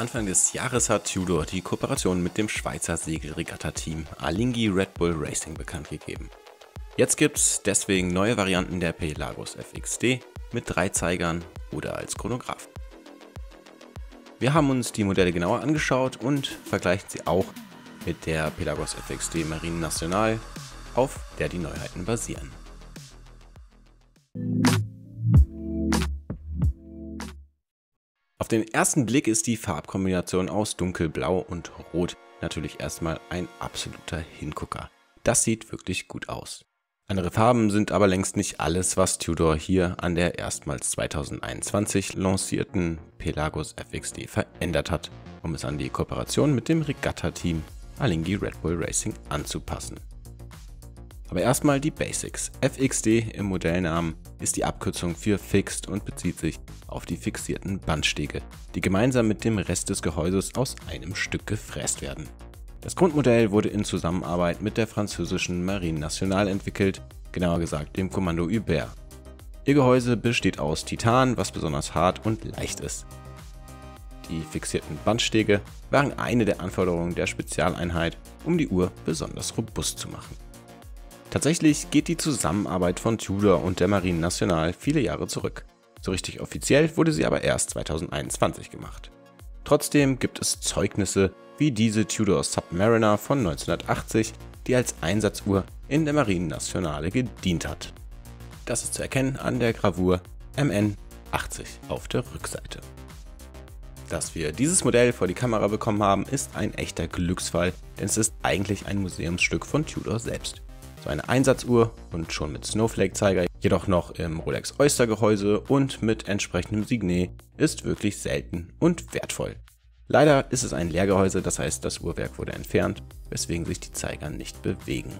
Anfang des Jahres hat Tudor die Kooperation mit dem Schweizer Segelregatta-Team Alinghi Red Bull Racing bekannt gegeben. Jetzt gibt's deswegen neue Varianten der Pelagos FXD mit 3 Zeigern oder als Chronograph. Wir haben uns die Modelle genauer angeschaut und vergleichen sie auch mit der Pelagos FXD Marine Nationale, auf der die Neuheiten basieren. Auf den ersten Blick ist die Farbkombination aus dunkelblau und rot natürlich erstmal ein absoluter Hingucker. Das sieht wirklich gut aus. Andere Farben sind aber längst nicht alles, was Tudor hier an der erstmals 2021 lancierten Pelagos FXD verändert hat, um es an die Kooperation mit dem Regatta-Team Alinghi Red Bull Racing anzupassen. Aber erstmal die Basics. FXD im Modellnamen ist die Abkürzung für Fixed und bezieht sich auf die fixierten Bandstege, die gemeinsam mit dem Rest des Gehäuses aus einem Stück gefräst werden. Das Grundmodell wurde in Zusammenarbeit mit der französischen Marine Nationale entwickelt, genauer gesagt dem Kommando Hubert. Ihr Gehäuse besteht aus Titan, was besonders hart und leicht ist. Die fixierten Bandstege waren eine der Anforderungen der Spezialeinheit, um die Uhr besonders robust zu machen. Tatsächlich geht die Zusammenarbeit von Tudor und der Marine Nationale viele Jahre zurück. So richtig offiziell wurde sie aber erst 2021 gemacht. Trotzdem gibt es Zeugnisse wie diese Tudor Submariner von 1980, die als Einsatzuhr in der Marine Nationale gedient hat. Das ist zu erkennen an der Gravur MN 80 auf der Rückseite. Dass wir dieses Modell vor die Kamera bekommen haben, ist ein echter Glücksfall, denn es ist eigentlich ein Museumsstück von Tudor selbst. So eine Einsatzuhr und schon mit Snowflake-Zeiger, jedoch noch im Rolex Oyster Gehäuse und mit entsprechendem Signet, ist wirklich selten und wertvoll. Leider ist es ein Leergehäuse, das heißt, das Uhrwerk wurde entfernt, weswegen sich die Zeiger nicht bewegen.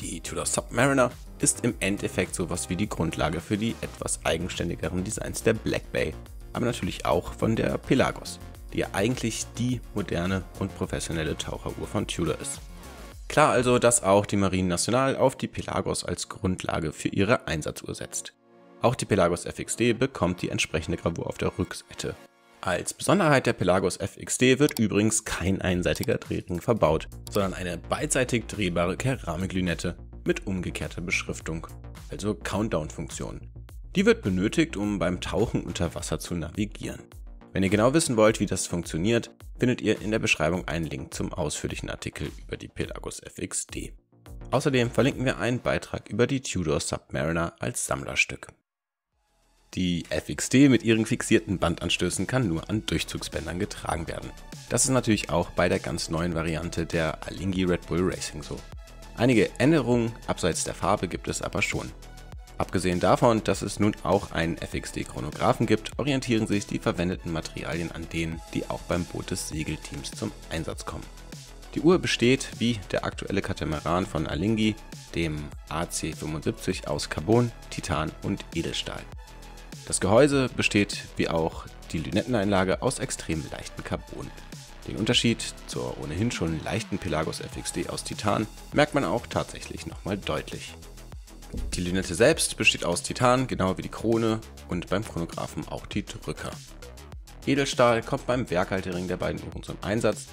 Die Tudor Submariner ist im Endeffekt sowas wie die Grundlage für die etwas eigenständigeren Designs der Black Bay, aber natürlich auch von der Pelagos, die ja eigentlich die moderne und professionelle Taucheruhr von Tudor ist. Klar also, dass auch die Marine Nationale auf die Pelagos als Grundlage für ihre Einsatzuhr setzt. Auch die Pelagos FXD bekommt die entsprechende Gravur auf der Rückseite. Als Besonderheit der Pelagos FXD wird übrigens kein einseitiger Drehring verbaut, sondern eine beidseitig drehbare Keramiklünette mit umgekehrter Beschriftung, also Countdown-Funktion. Die wird benötigt, um beim Tauchen unter Wasser zu navigieren. Wenn ihr genau wissen wollt, wie das funktioniert, findet ihr in der Beschreibung einen Link zum ausführlichen Artikel über die Pelagos FXD. Außerdem verlinken wir einen Beitrag über die Tudor Submariner als Sammlerstück. Die FXD mit ihren fixierten Bandanstößen kann nur an Durchzugsbändern getragen werden. Das ist natürlich auch bei der ganz neuen Variante der Alinghi Red Bull Racing so. Einige Änderungen abseits der Farbe gibt es aber schon. Abgesehen davon, dass es nun auch einen FXD-Chronographen gibt, orientieren sich die verwendeten Materialien an denen, die auch beim Boot des Segelteams zum Einsatz kommen. Die Uhr besteht, wie der aktuelle Katamaran von Alinghi, dem AC75 aus Carbon, Titan und Edelstahl. Das Gehäuse besteht, wie auch die Lünetteneinlage, aus extrem leichten Carbon. Den Unterschied zur ohnehin schon leichten Pelagos FXD aus Titan merkt man auch tatsächlich nochmal deutlich. Die Lünette selbst besteht aus Titan, genau wie die Krone und beim Chronographen auch die Drücker. Edelstahl kommt beim Werkhaltering der beiden Uhren zum Einsatz.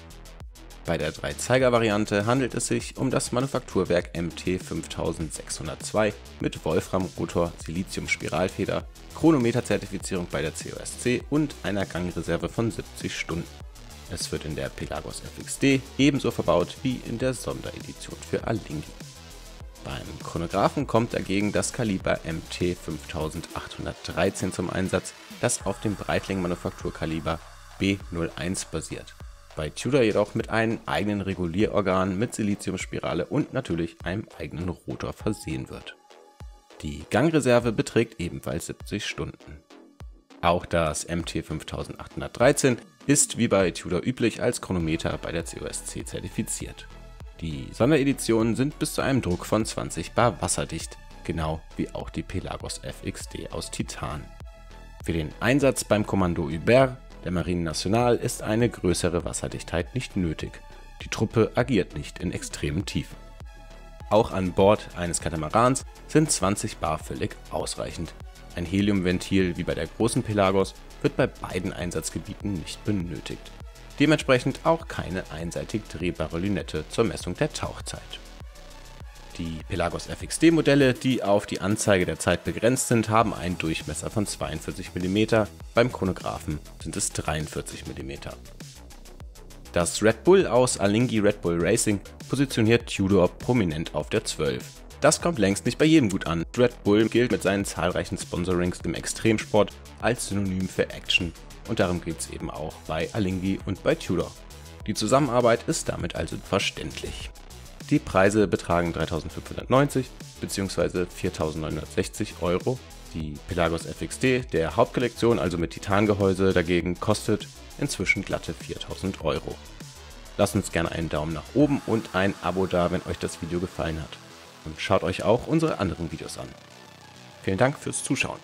Bei der 3-Zeiger-Variante handelt es sich um das Manufakturwerk MT5602 mit Wolframrotor, Silizium-Spiralfeder, Chronometer-Zertifizierung bei der COSC und einer Gangreserve von 70 Stunden. Es wird in der Pelagos FXD ebenso verbaut wie in der Sonderedition für Alinghi. Beim Chronographen kommt dagegen das Kaliber MT5813 zum Einsatz, das auf dem Breitling-Manufakturkaliber B01 basiert. Bei Tudor jedoch mit einem eigenen Regulierorgan mit Siliziumspirale und natürlich einem eigenen Rotor versehen wird. Die Gangreserve beträgt ebenfalls 70 Stunden. Auch das MT5813 ist wie bei Tudor üblich als Chronometer bei der COSC zertifiziert. Die Sondereditionen sind bis zu einem Druck von 20 bar wasserdicht, genau wie auch die Pelagos FXD aus Titan. Für den Einsatz beim Kommando Hubert der Marine Nationale ist eine größere Wasserdichtheit nicht nötig. Die Truppe agiert nicht in extremen Tiefen. Auch an Bord eines Katamarans sind 20 bar völlig ausreichend. Ein Heliumventil wie bei der großen Pelagos wird bei beiden Einsatzgebieten nicht benötigt. Dementsprechend auch keine einseitig drehbare Lünette zur Messung der Tauchzeit. Die Pelagos FXD Modelle, die auf die Anzeige der Zeit begrenzt sind, haben einen Durchmesser von 42 mm, beim Chronographen sind es 43 mm. Das Red Bull aus Alinghi Red Bull Racing positioniert Tudor prominent auf der 12. Das kommt längst nicht bei jedem gut an. Red Bull gilt mit seinen zahlreichen Sponsorings im Extremsport als Synonym für Action und darum geht es eben auch bei Alinghi und bei Tudor. Die Zusammenarbeit ist damit also verständlich. Die Preise betragen 3.590 bzw. 4.960 €. Die Pelagos FXD der Hauptkollektion, also mit Titangehäuse, dagegen kostet inzwischen glatte 4.000 €. Lasst uns gerne einen Daumen nach oben und ein Abo da, wenn euch das Video gefallen hat. Und schaut euch auch unsere anderen Videos an. Vielen Dank fürs Zuschauen.